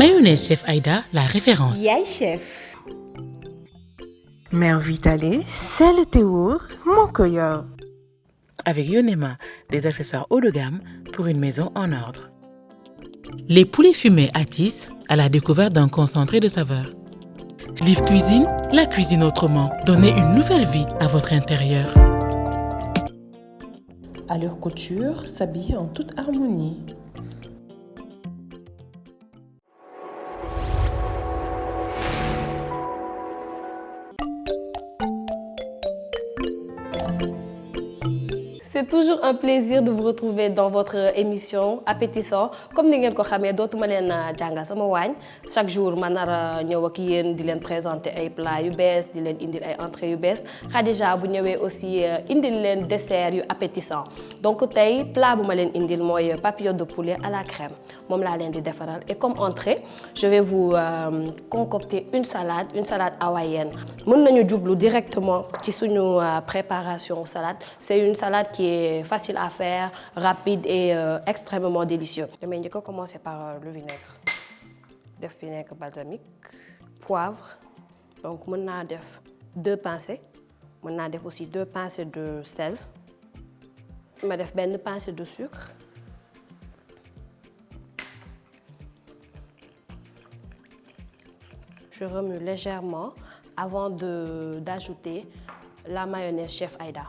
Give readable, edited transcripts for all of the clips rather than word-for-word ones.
Mayonnaise Chef Aïda, la référence. Yaay chef. Mère Vitale, sel te wóor moo ko yor. Avec Yonema, des accessoires haut de gamme pour une maison en ordre. Les poulets fumés Atis à la découverte d'un concentré de saveurs. Live Cuisine, la cuisine autrement. Donnez une nouvelle vie à votre intérieur. Allure Couture s'habille en toute harmonie. C'est toujours un plaisir de vous retrouver dans votre émission appétissant comme ni ngeen ko xamee dootuma leen jàngal sama waañ chaque jour ma nar a ñëw ak yéen di leen présenter ay plats yu bees di leen indil ay entrées yu bees Khadija bu ñëwee aussi indil leen dessert yu appétissant donc tey plat bu ma leen indil mooy papillotes de poulet à la crème moom laa leen di defaral et comme entrée je vais vous concocter une salade hawaïenne mën nañu jublu directement ci suñu préparation salade c'est une salade qui est facile à faire, rapide et extrêmement délicieux. Je vais commencer par le vinaigre. Def vinaigre balsamique, poivre. Donc je vais def 2 pincées. Je vais def aussi 2 pincées de sel. Je vais def une pincée de sucre. Je remue légèrement avant d'ajouter la mayonnaise Chef Aïda.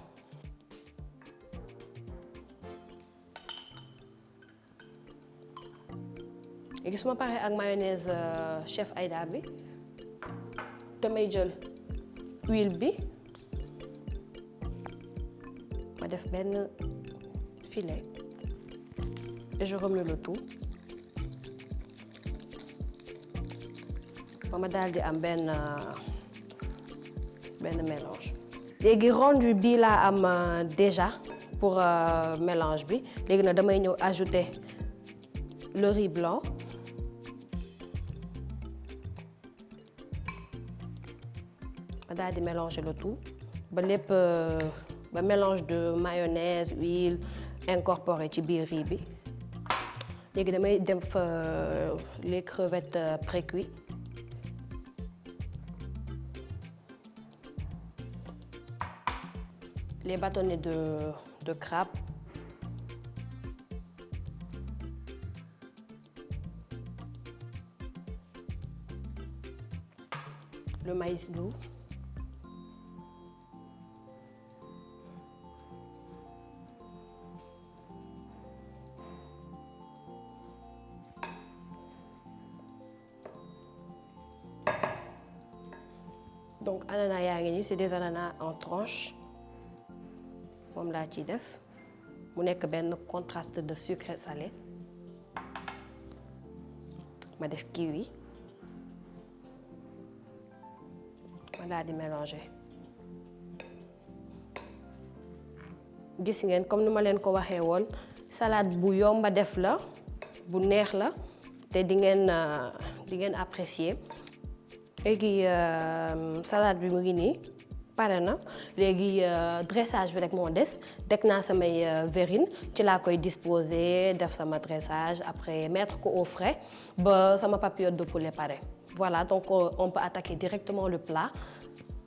Et su ma paree ak mayonnaise Chef Aïda bi damay jël huile bi ma def benn filet et je remue le tout ba ma daal di am benn mélange. léegi rendu bi laa am déjà pour mélange bi léegi nag damay ñëw ajouter le riz blanc. Daal di mélanger le tout ba lépp ba mélange de mayonnaise huile incorporé ci biir riz bi léegi damay def les crevettes pré-cuites les bâtonnets de crabe le maïs doux. Donc ananas yaa ngi nii c'est des ananas en tranches moom laa ciy def mu nekk benn contraste de sucre et salé ma def kiwi ma daal di mélanger gis ngeen comme ni ma leen ko waxee woon salade bu yomba def la bu neex la te di ngeen apprécier. léegi salade bi mu ngi nii pare na léegi dressage bi rek moo des teg naa samay verrine ci laa koy disposer def sama dressage après mettre ko au frais ba sama papillotes de poulet pare voilà donc on peut attaquer directement le plat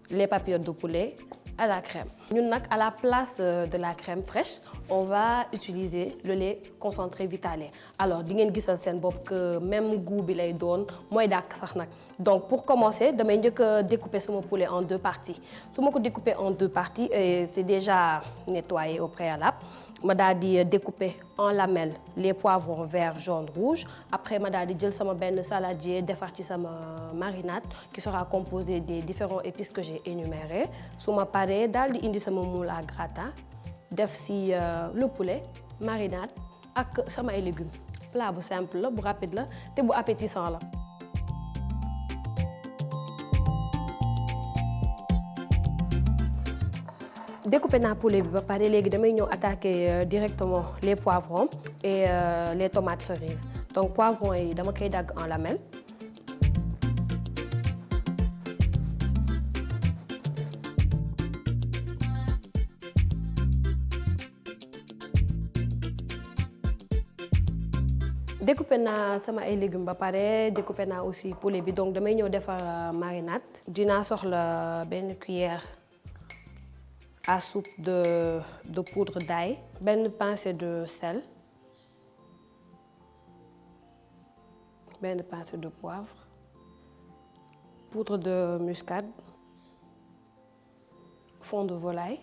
les papillotes de poulet à la crème. Ñun nag à la place de la crème fraîche on va utiliser le lait concentré Vitale alors di ngeen gisal seen bopp que même goût bi lay doon mooy dàq sax nag donc pour commencer damay njëkk a découper sama poulet en 2 parties su ma ko découper en 2 parties et c'est déjà nettoyé au préalable ma daal di découper en lamelles les poivrons vert jaune rouge après ma daal di jël sama benn saladier defar ci sama marinade qui sera composée des différents épices que j'ai énumérés su ma paree daal di indi sama moule à gratin def si le poulet marinade ak samay légumes plat bu simple la bu rapide la te bu appétissant la. Découper naa poulet bi ba pare léegi damay ñëw attaquer directement les poivrons et les tomates cerises donc poivrons yi dama koy dagg en lamelles. découpé naa sama ay légumes ba pare découpé naa aussi poulet bi donc damay ñëw defar marinade. dinaa soxla benn cuillère à soupe de poudre d'ail, benn pincée de sel, benn pincée de poivre, poudre de muscade, fond de volaille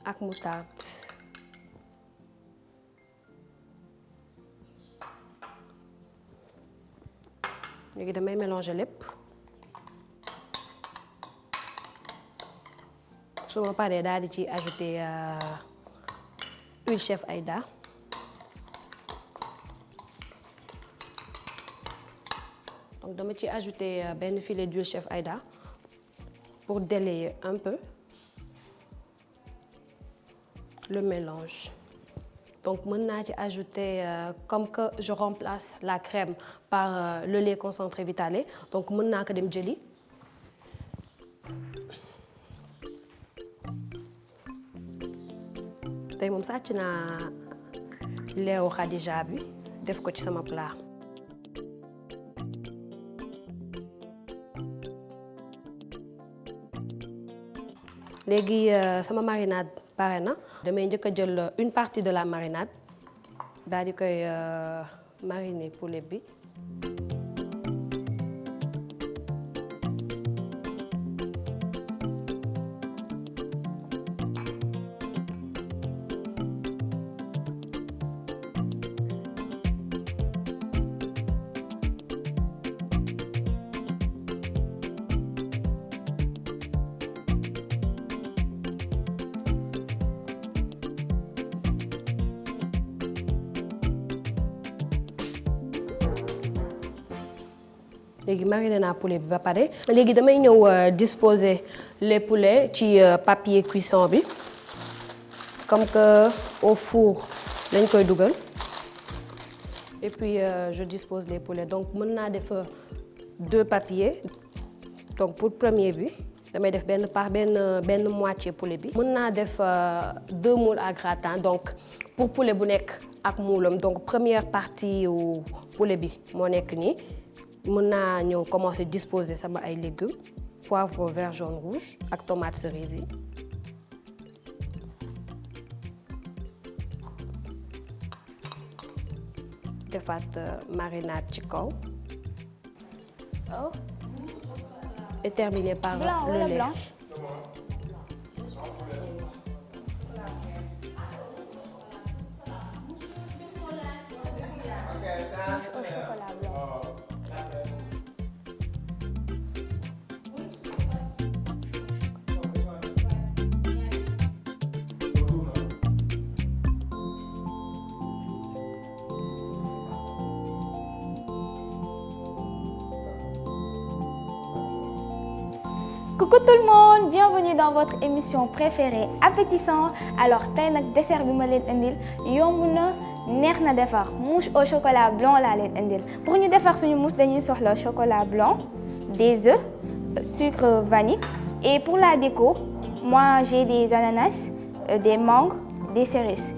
ak moutarde. léegi damay mélanger lépp su ma paree daal di ci ajouter huile chef Aïda donc dama ci ajouter benn filet d'huile chef Aïda pour délayer un peu le mélange. Donc mën naa ci ajouter comme que je remplace la crème par le lait concentré Vitalait donc mën naa ko dem jëli. tey moom sàcc naa leewu Khadija bi def ko ci sama plat. léegi sama marinade pare na damay njëkk a jël une partie de la marinade daal di koy mariner poulet bi. léegi mariné naa poulet bi ba pare léegi damay ñëw disposer les poulets ci papier cuisson bi comme que au four lañ koy dugal et puis je dispose les poulets donc mën naa def deux papiers donc pour premier bi damay def benn moitié poulet bi. mën naa def deux moules à gratin donc pour poulet bu nekk ak moulam donc première partie wu poulet bi moo nekk nii. mën naa ñëw commencer disposer sama ay légumes poivre vert jaune rouge ak tomate cerise yi. defaat marinade ci kaw. et terminer par le lait. Coucou tout le monde, bienvenue dans votre émission préférée appétissant. Alors tey nag dessert bi ma leen indil yomb na neex na defar mousse au chocolat blanc laa leen indil. Pour ñu defar suñu mousse dañuy soxla chocolat blanc, des œufs, sucre vanille et pour la déco, moi j'ai des ananas, des mangues, des cerises.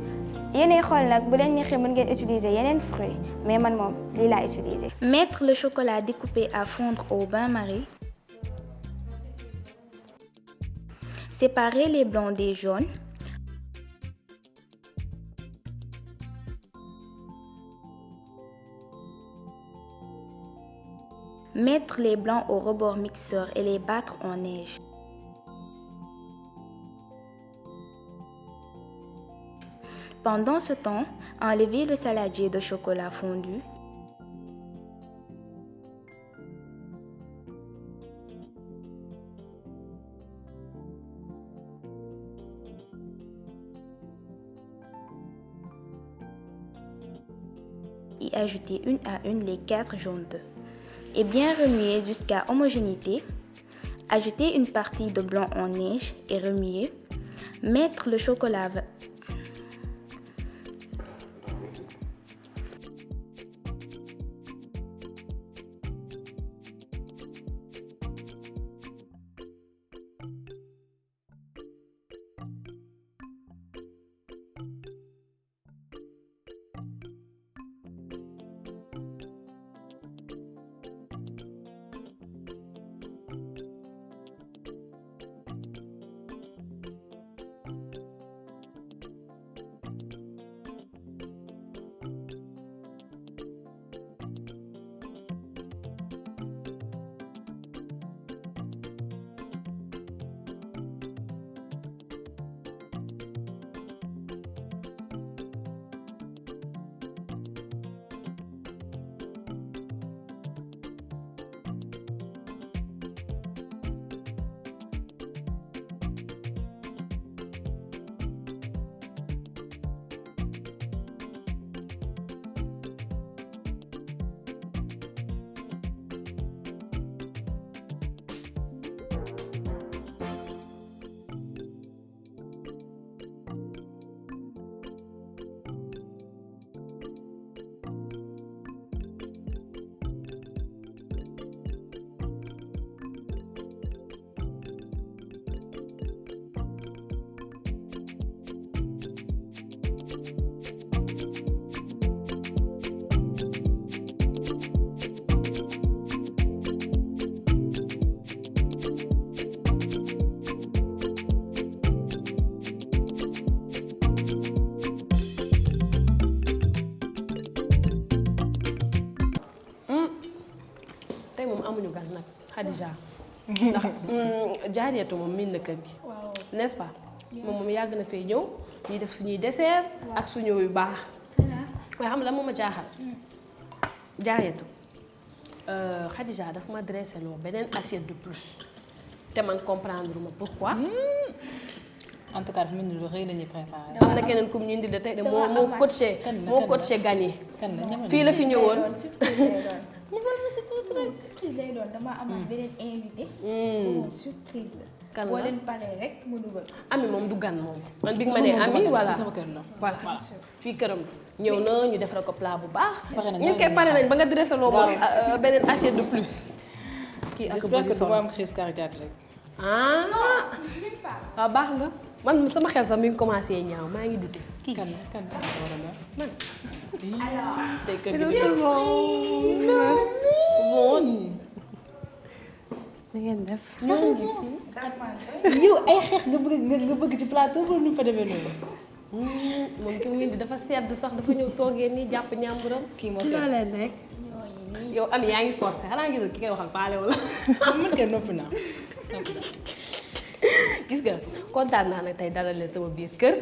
Yéenay xool nag bu leen neexee mën ngeen utiliser yeneen fruits mais man moom lii laa utiliser. Mettre le chocolat découpé à fondre au bain-marie. Séparer les blancs des jaunes. Mettre les blancs au rebord mixeur et les battre en neige. Pendant ce temps, enlevez le saladier de chocolat fondu. Y ajouter une à une les 4 jaunes d'œufs et bien remuer jusqu'à homogénéité. Ajouter une partie de blanc en neige et remuer. Mettre le chocolat amuñu gan nag Khadija ndax Jaariyatu moom miin na kër gi n'est-ce pas moom yàgg na fee ñëw ñuy def suñuy dessert ak suñu yu baax waaye xam la moom a jaaxal Jaariyatu Khadija daf ma dressé loo beneen assiette de plus te man comprendre ma pourquoi en tout cas dafa mel ni lu rëy la ñuy préparé. am na keneen comme ñu indi de tey de moo coaché gan yi fii la fi ñëwoon ñamal ma si tuuti rek surprise lay doon dama amaat beneen invité surprise la kan boo la leen paree rek mu dugal Ami moom du gan moom man bi nga ma nee Ami voilà sama kër la. voilà fii këram ñëw na ñu defal ko plat bu baax Pare nañ, ñu koy pare nañ ba nga dressé loo moom beneen assiette de plus kii ak j'espère bëri que du solo ma am crise cardiaque rek. waaw baax na man sama xel sax mi ngi commencé ñaaw maa ngi dute kii kan war a doon. man alors tey kër gi bon da ngeen def. yow ay xeex nga bëgg ci plateau pour nu fa demee noonu. moom ki mu indi dafa sedd sax dafa ñëw toogee nii jàpp ñàmburam kii moo ci loo seet. leen rek. yow Ami yaa ngi forcé xanaa gisul ki koy waxal paale wala man kay noppi naa. gis nga kontaan naa nag tey dalal leen sama biir kër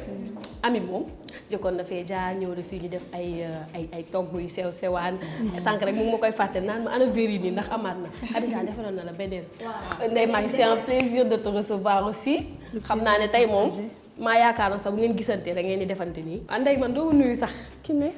Ami moom jëkkoon na fee jaar ñëw na fii ñu def ay togg yu sew sewaan sànq rek mu ngi ma koy fàtte naan ma ana verre nii ndax amaat na Khadija defaloon na la beneen Ndeye Marie c'est un plaisir de te recevoir aussi xam naa ne tey moom maa yaakaaroon sax bu ngeen gisantee da ngeen di defante nii Ndeye man doo ma nuyu sax ki ne.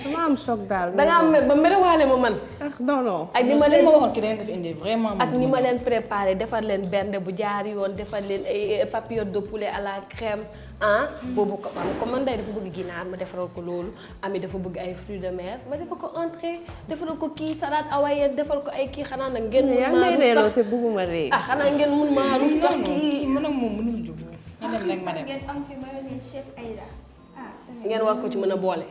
dama am choc daal. dangaa am mer ba merewaale ma man non non. ak ni ma ma leen waxoon ki da nga fi indi vraiment. ak ni ma leen préparé defar leen bernde bu jaar yoon defar leen ay papillotes de poulet à la crème ah boobu ko am comme man Ndeye dafa bëgg ginaar ma defaral ko loolu Ami dafa bëgg ay fruits de mer ma defal ko entrée defaral ko kii salade hawaïenne defal ko ay kii xanaa nag ngeen mun yaa maa ngi may rus reeloo sax te bëgguma ree. ah xanaa ngeen mun maa rus sax kii man ak moom mënuñu jubóo. nga dem rek ma dem. ngeen am fi mayonnaise chef Aïda ngeen war ko ci mën a boole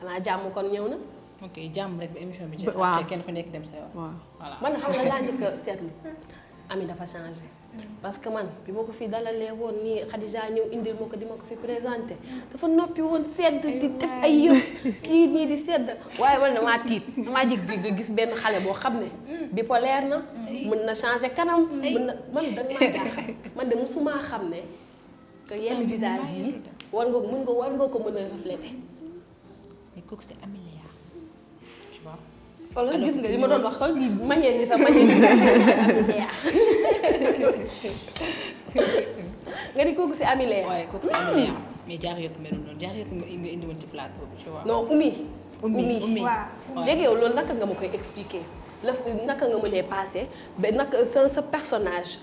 xanaa jàmm kon ñëw na ok jàmm rek ba émission bi. jeex waaw après kenn ku nekk dem sa yoon. waaw. voilà. man xam nga laa njëkk a seetlu Ami dafa changé parce que man bi ma ko fi dalalee woon nii Khadija ñëw indil ma ko di ma ko fi présenté dafa noppi woon sedd di def ay yëf kii nii di sedd waaye man damaa tiit damaa jig di gis benn xale boo xam ne bipolaire na mën na changé kanam mën na man danga maa jaaxal man de musumaa xam ne que yenn visage yi war nga ko mën a refléter mais kooku c'est Amélia tu vois. wala gis nga li ma doon wax xool bi manière ni sa manière ni c'est Amélia nga di kooku c'est Amélia waaye kooku c'est Amélia mais Jaariyatu melu noonu Jaariyatu nga indi woon ci plateau bi tu vois. non Oumy waaw léegi yow loolu naka nga ma koy expliquer naka nga mënee passer ba naka sa personnage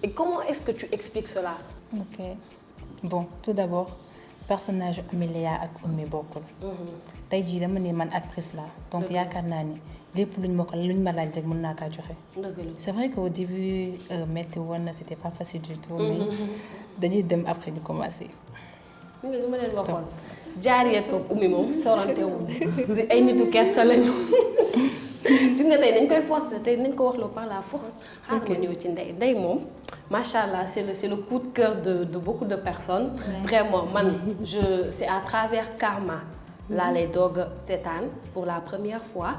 et comment est-ce que tu expliques cela ok bon tout d'abord personnage Amélia ak Oumy bokkul. tey jii dama ne man actrice la donc yaakaar naa ni lépp luñ ma laaj rek mën naa kaa joxe. dëgg la c'est vrai qu'au début métti woon na c'était pas facile du tout. mais dañuy dem après ñu commencer. li ma leen waxoon Jaariyatu ak Oumy moom sorante wu ay nitu kersa lañu gis nga tey nañ koy forcer tey nañ ko wax loo par la force xaaral ma ñëw ci Ndeye moom macha allah c'est le coup de cœur de beaucoup de personnes vraiment man c'est à travers Karma laa lay doog a seetaan pour la première fois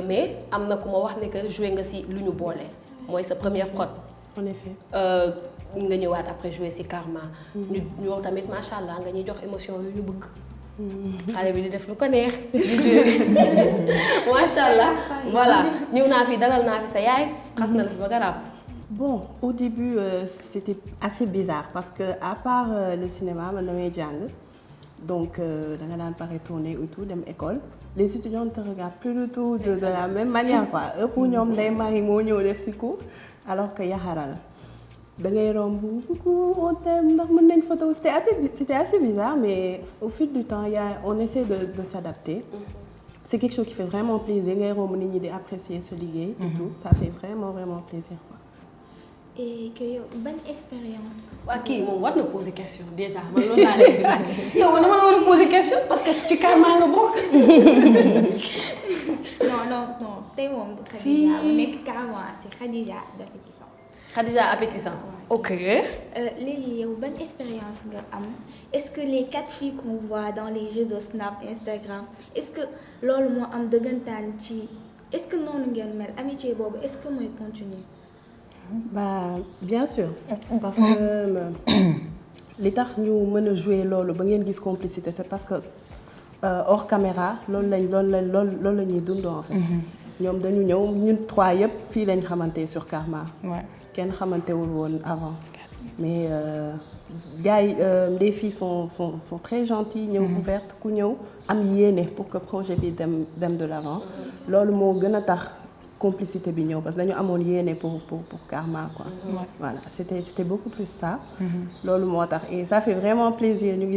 mais am na ku ma wax ne que joué nga ci lu ñu boole mooy sa première prod en effet. nga ñëwaat après jouer ci Karma ñu ñoo tamit macha allah nga ñuy jox émotion yu ñu bëgg xale bi di def lu ko neex di jouer macha allah voilà ñëw naa fi dalal naa fi sa yaay xas na la fi ba garab. Bon, au début, c'était assez bizarre parce que à part le cinéma, man damay jàng donc da nga daan pare tourner et tout dem école. Les étudiants ne te regardent plus du tout de la même manière quoi. Pour ñoom Ndeye Marie moo ñëw def ci cours alors que Yaxara la da ngay romb coucou on t'aime ndax mën nañ photo c'était assez bizarre mais au fil du temps on essaie de s'adapter. C'est quelque chose qui fait vraiment plaisir ngay romb nit ñi di apprécier sa liggéey et tout ça fait vraiment plaisir quoi. et que yow ban expérience. waa kii moom war na poser question déjà man loolu laa lay di laaj yow man dama la war a poser question parce que ci Karma nga bokk. non tey moom du Khadija bu nekk Karma c'est Khadija d'appétissant. Khadija appétissant. ok. léegi yow ban expérience nga am est-ce que les 4 filles qu'on voit dans les réseaux Snap Instagram est-ce que loolu moo am dëggantaan ci est-ce que noonu ngeen mel amitié boobu est-ce que mooy continuer. Bah bien sûr parce que li tax ñu mën a jouer loolu ba ngeen gis complicité c'est parce que hors caméra loolu la ñuy dund en fait. ñoom dañu ñëw ñun 3 yëpp fii lañ xamante sur Karma. kenn xamantewul woon avant mais gars yi les filles sont très gentilles ñëw ouvertes ku ñëw am yéene pour que projet bi dem de l'avant loolu moo gën a tax complicité bi ñëw parce que dañu amoon yéene pour Karma quoi. Voilà c'était beaucoup plus ça. loolu moo tax et ça fait vraiment plaisir ñu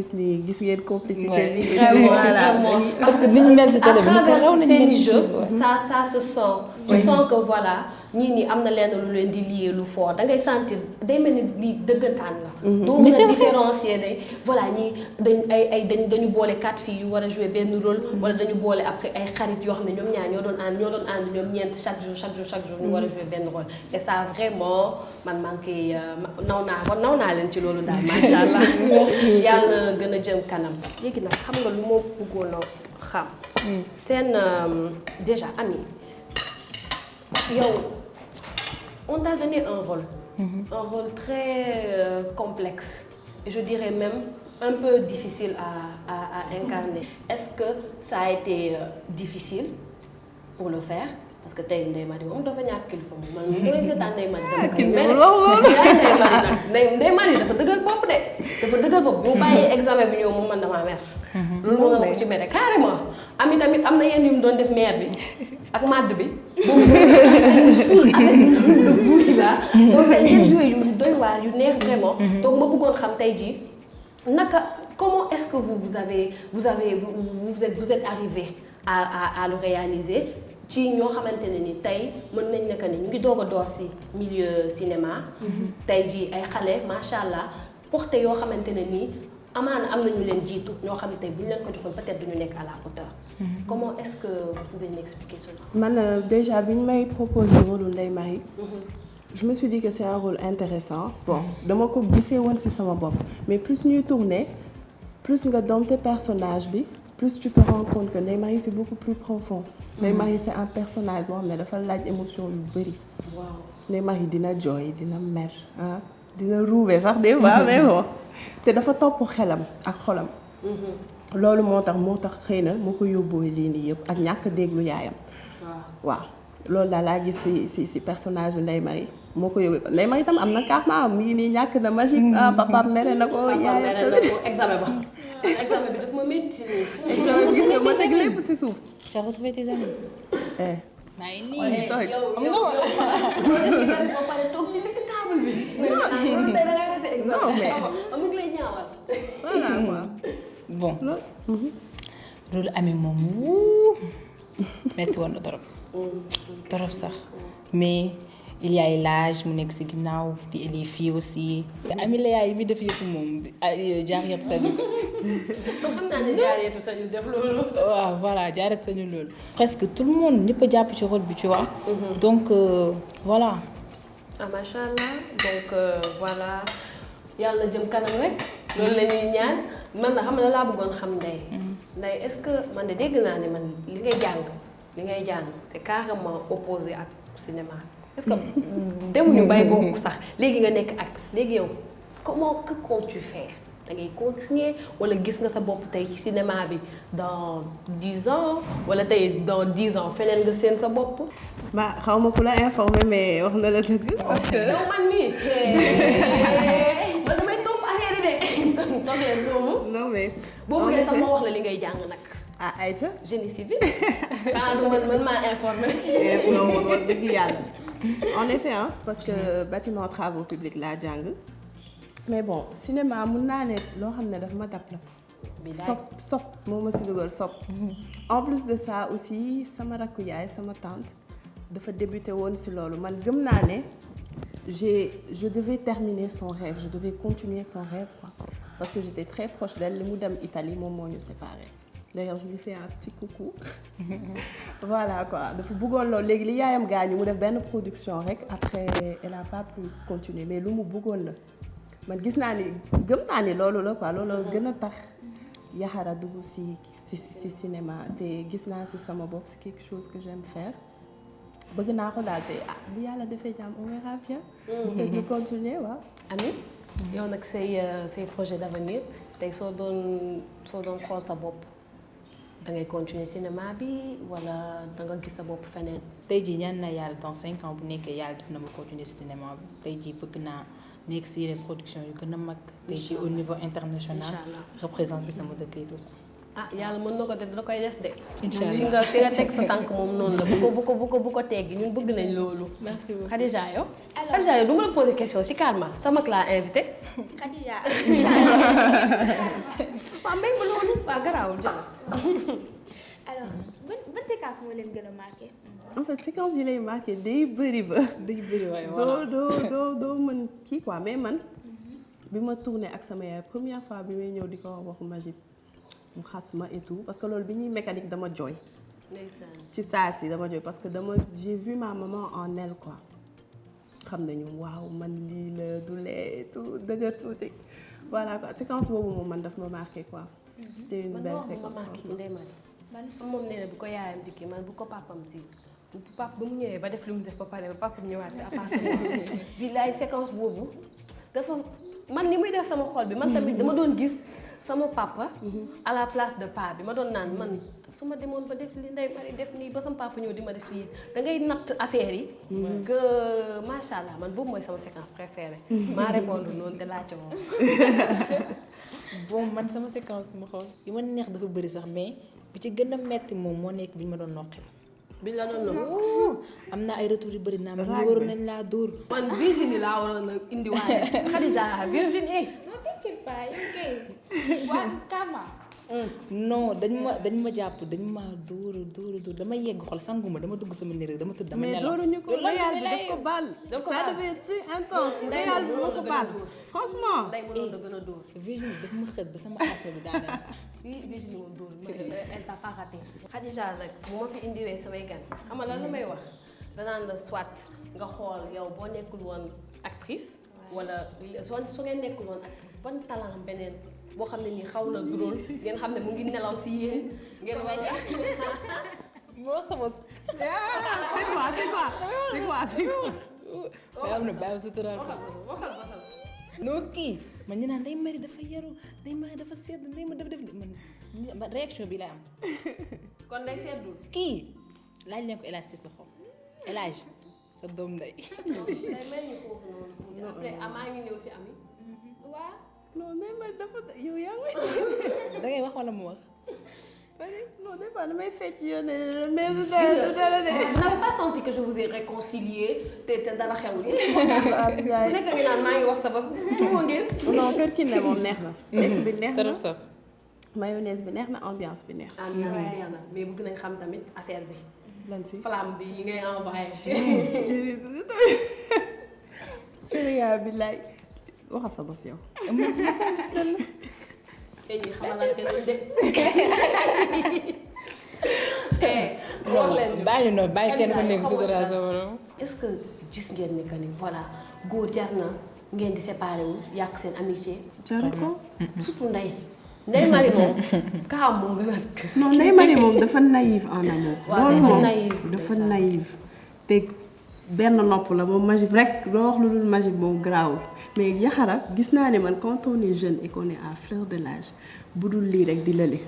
gis ngeen complicité bi. Voilà parce que niñ mel ci télé bi ñu ko raw nañ seen jeu ça se sent. tu sens que voilà ñii nii am na lenn lu leen di lié lu fort da ngay sentir day mel ni lii dëggantaan la. doo mën a différencier day voilà ñii dañu boole 4 filles yu war a jouer benn rôle. wala dañu boole après ay xarit yoo xam ne ñoom ñaar ñoo doon ànd ñoom ñeent chaque jour ñu war a jouer benn rôle et ça vraiment man maa ngi koy naw naa leen ci loolu daal macha allah. yàlla gën a jëm kanam. léegi nag xam nga lu ma bëggoon a xam. seen déjà Ami yow on t'a donné un rôle très complexe et je dirais même un peu difficile à incarner. Est-ce que ça a été difficile pour le faire? Parce que tey Ndeye Marie moom dafa ñàkk kilifa moom man moom damay seetaan Ndeye Marie dama koy mere Ndeye Marie dafa dëgër bopp bu mu bàyyee examen bi ñëw moom man damaa mer. loolu moo nga ma ko ci mere carrément. Ami tamit am na yenn yu mu doon def maire bi ak madd bi boobu suul avec le bruit là donc yenn joué yu doy waar yu neex vraiment. Donc ma bëggoon xam tey jii naka comment est-ce que vous êtes arrivé à le réaliser ci ñoo xamante ne ni tey mën nañ ne que ni ñu ngi doog a door ci milieu cinéma. tey jii ay xale macha allah porté yoo xamante ne nii amaana am na ñu leen jiitu ñoo xam ne tey bu ñu leen ko joxoon peut-être duñu nekk à la hauteur. Comment est-ce que vous pouvez m'expliquer cela? Man déjà bi ñu may proposé rôle Ndeye Marie. Je me suis dit que c'est un rôle intéressant. Bon dama ko gisee woon ci sama bopp mais plus ñuy tourner plus nga dompter personnage bi. Plus tu te rends compte que Ndeye Marie c'est beaucoup plus profond. Ndeye Marie c'est un personnage boo xam ne dafa laaj émotion yu bari. Waaw Ndeye Marie dina jooy dina mer dina ruube sax des fois mais bon te dafa topp xelam ak xolam. loolu moo tax xëy na moo ko yóbboo lii nii yëpp ak ñàkk déglu yaayam. waaw loolu daal laa gis ci personnage yu Ndeye Marie moo ko yóbbee Ndeye Marie tam am na karma mi ngi nii ñàkk na magique. papa mere na ko yaayam examen ba. examen bi daf ma métti. gis nga ma teg lépp ci suuf. Tu as retrouvé tes amis? maa ngi nii. yow ba pare toog ci digg table bi. non da ngay raté examen. non mais lay ñaawal. voilà quoi. Bon. Rôle Ami moom metti woon na trop sax mais il y a l'âge mu nekk ci ginnaaw di les filles aussi. Ami la yaay yi muy def yëpp moom jaariyatu sañu. xam naa ne jaariyatu sañu def loolu. waaw voilà jaariyatu sañu loolu. presque tout le monde ñëpp a jàpp ci rôle bi tu vois. Donc voilà. Macha allah donc voilà yàlla jëm kanam rek loolu la ñuy ñaan man na xam ne laa bëggoon xam Ndeye est-ce que man de dégg naa ne man li ngay jàng c'est carrément opposé ak cinéma. Est-ce que demuñu bay bokk sax léegi nga nekk actrice léegi yow que comptes-tu faire da ngay continuer wala gis nga sa bopp tey ci cinéma bi dans 10 ans wala tey dans 10 ans feneen nga seen sa bopp. Ba xaw ma ku la informé mais wax na la dëgg. parce que yow man mii man damay topp affaire yi de toogee loolu. non mais boo bëggee sax ma wax la li ngay jàng nag. Aïcha. génie civil. xanaa du man maa informé. non wax dëgg yàlla. En effet parce que bâtiment travaux publics laa jàng. mais bon cinéma mun naa ne loo xam ne daf ma dab la. sopp moo ma si dugal sopp. en plus de ça aussi sama rakku yaay sama tante dafa débuté woon si loolu man gëm naa ne je devais terminer son rêve je devais continuer son rêve quoi parce que j'étais très proche d'elle li mu dem Italie moom moo ñu séparé d'ailleurs je lui fais un petit coucou. voilà quoi dafa bëggoon loolu léegi li yaayam gaañu mu def benn production rek après elle a pas pu continuer mais lu mu bëggoon la. man gis naa ni gëm naa ni loolu la quoi loolu gën a tax Yaxara dugg ci cinéma te gis naa ci sama bopp c'est quelque chose que j'aime faire bëgg naa ko daal te bu yàlla defee jàmm on verra bien. te ñu continuer waaw. Ami yow nag say projet d'avenir tey soo doon xool sa bopp da ngay continuer cinéma bi wala da nga gis sa bopp feneen. tey jii ñaan na yàlla dans 5 ans bu nekkee yàlla def na ma continuer cinéma bi tey jii bëgg naa nekk si yeneen production yu gën a mag. tey jii au niveau international. représenter sama dëkk yi tout ça. ah yàlla mën na ko de da koy def de. incha allah fi nga teg sa tànk moom noonu la bu ko teggi ñun bëgg nañ loolu. merci beaucoup Khadija yow. Khadija yow du ma la poser question si calme sama laa invité. Khadija. waaw mbéy ma loolu waaw garaawul jël. alors ban séquence moo leen gën a marqué. en fait séquence yi lay marqué day bëri ba. day bëri waaye voilà doo mën kii quoi mais man. bi ma tourné ak sama yaay première fois bi may ñëw di ko wax waxu Magib mu xas ma et tout parce que loolu bi ñuy mécanique dama jooy. ci saa si dama jooy parce que j'ai vu ma maman en elle quoi. xam nañu waaw man lii la du lee tout dëgër tuuti voilà quoi séquence boobu moom man daf ma marqué quoi. c'était une belle séquence. moom nee na bu ko yaayam dikki man bu ko papam di pap ba mu ñëwee ba def li mu def ba pare ba papam ñëwaat si appartement billaay séquence boobu dafa man ni muy def sama xol bi man tamit dama doon gis sama papa à la place de pa bi ma doon naan man su ma demoon ba def li Ndeye Marie def nii ba sama papa ñëw di ma def lii da ngay natt affaire yi que macha allah man boobu mooy sama séquence préférée maa répondre noonu te laajte moom bon man sama séquence ma xool yi ma neex dafa bëri sax mais bi ci gën a metti moom moo nekk bi ñu ma doon noqi bi la doon noonu am na ay retours yu bëri naa man ñu waroon nañ laa dóor man Virginie laa waroon a indiwaale Khadija Virginie non t'inquiète pas yow kay waa Kama. non dañ ma jàpp dañ ma dóor dama yegg xol sanguma dama dugg sama néeg dama tëdd dama nelaw mais dóoruñu ko Réal bi daf ko baal. ça devait être plus intense. Réal bi moo ko baal franchement. day mënoon da gën a dóor. Virginie daf ma xët ba sama asma bi daanaka. Virginie moom dóor elle t'a pas raté. Khadija nag bu ma fi indiwee samay gan xam nga lan la may wax danaan la soit nga xool yow boo nekkul woon actrice. wala su ngeen nekkul woon actrice ban talent beneen boo xam ne nii xaw na drôle ngeen xam ne mu ngi nelaw si yéen ngeen war a. moo wax sama. c'est quoi. am na bàyyi suturaal waxal basal. noo kii man ñu naan Ndeye Marie dafa yaru Ndeye Marie dafa sedd Ndeye Marie dafa def man réaction bi la am. kon day seddul. kii laaj leen ko El Hadj Cissokho El Hadj sa doom ndey. day mel ni foofu noonu. après maa ngi ñëw si Ami. waaw. non mais man dafa yow yaa ngi. da ngay wax wala mu wax. non des fois damay fecc yoon mais du dara de. Vous n'avez pas senti que je vous ai réconcilié te dara xewul yi. ku nekk ngi naan maa ngi wax sa bos tuuma ngeen. non kër ki ne moom neex na. lekk bi neex na trop sax. mayonnaise bi neex na ambiance bi neex na. ambiance bi neex na mais bëgg nañ xam tamit affaire bi. lan si flamme bi yi ngay envoyé. Réal bi laay waxal sa bos yow. tey jii xamalante nañ de. wax leen ñu bàyyi noonu bàyyi kenn ku nekk sutura sa borom. est-ce que gis ngeen ni que ni voilà góor jar na ngeen di séparé wu yàq seen amitié. jaru ko. surtout Ndeye Marie moom kaa moo gën a. non Ndeye Marie moom dafa naïve en amour. waaw loolu dafa moom naïve dafa naïve te benn nopp la moom Magib rek loo wax lu dul Magib moom garaawul mais Yaxara gis naa ne man quand on est jeune et qu'on est à fleur de l'âge bu dul lii rek di lële.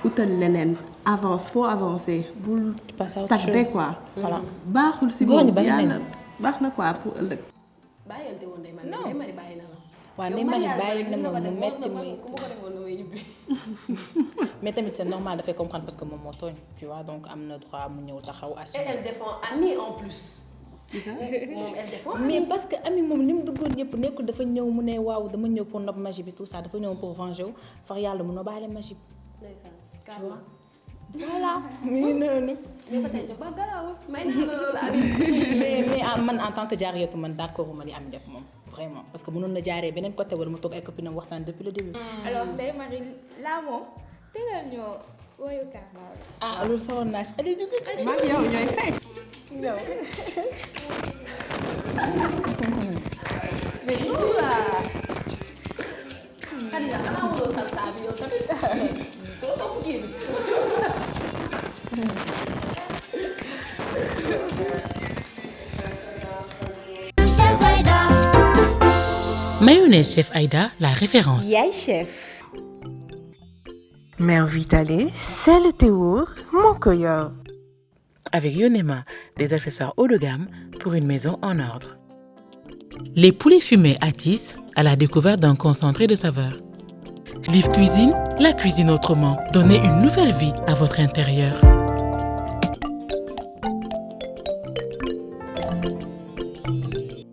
utal leneen avance faut avancer bul. stagner quoi. voilà baaxul si góor ñi boobu bari nañ yàlla baax na quoi pour ëllëg. bàyyante woon Ndeye Marie bàyyi na la. waaw Ndeye Marie bàyyi na ma mu metti muy ku ma ko defoon damay ñibbi. mais tamit c'est normal dafay comprendre parce que moom moo tooñ tu vois donc am na droit mu ñëw taxaw et assumer. elle défend Ami en plus. moom elle défend. mais parce que Ami moom li mu duggoon yëpp nekkul dafa ñëw mu ne waaw dama ñëw pour nopp Magib bi tout ça dafa ñëw pour venger wu far yàlla mu nobbaale Magib. ndeysaan carrément. voilà mi ngi noonu. mais ba tey ba garaawul may naa la loolu Ami. mais man en tant que jaariyatu man d'accord ma li Ami def moom vraiment parce que mënoon na jaaree beneen côté wala mu toog ay copines am waxtaan depuis le début. alors Ndeye Marie là moom tegal ñoo woyu Kama. ah loolu sawoon naa si Aliou Diouf. maa ngi yow ñooy fecc. mais Khadija xanaa wuloo salsa bi yow tamit. doo topp kii bi. Mayonnaise Chef Aïda, la référence. Yaay chef. Mère Vitale, c'est le théour, mon coeur. Avec Yonema, des accessoires haut de gamme pour une maison en ordre. Les poulets fumés Atis, à la découverte d'un concentré de saveurs. Liv Cuisine, la cuisine autrement. Donnez une nouvelle vie à votre intérieur.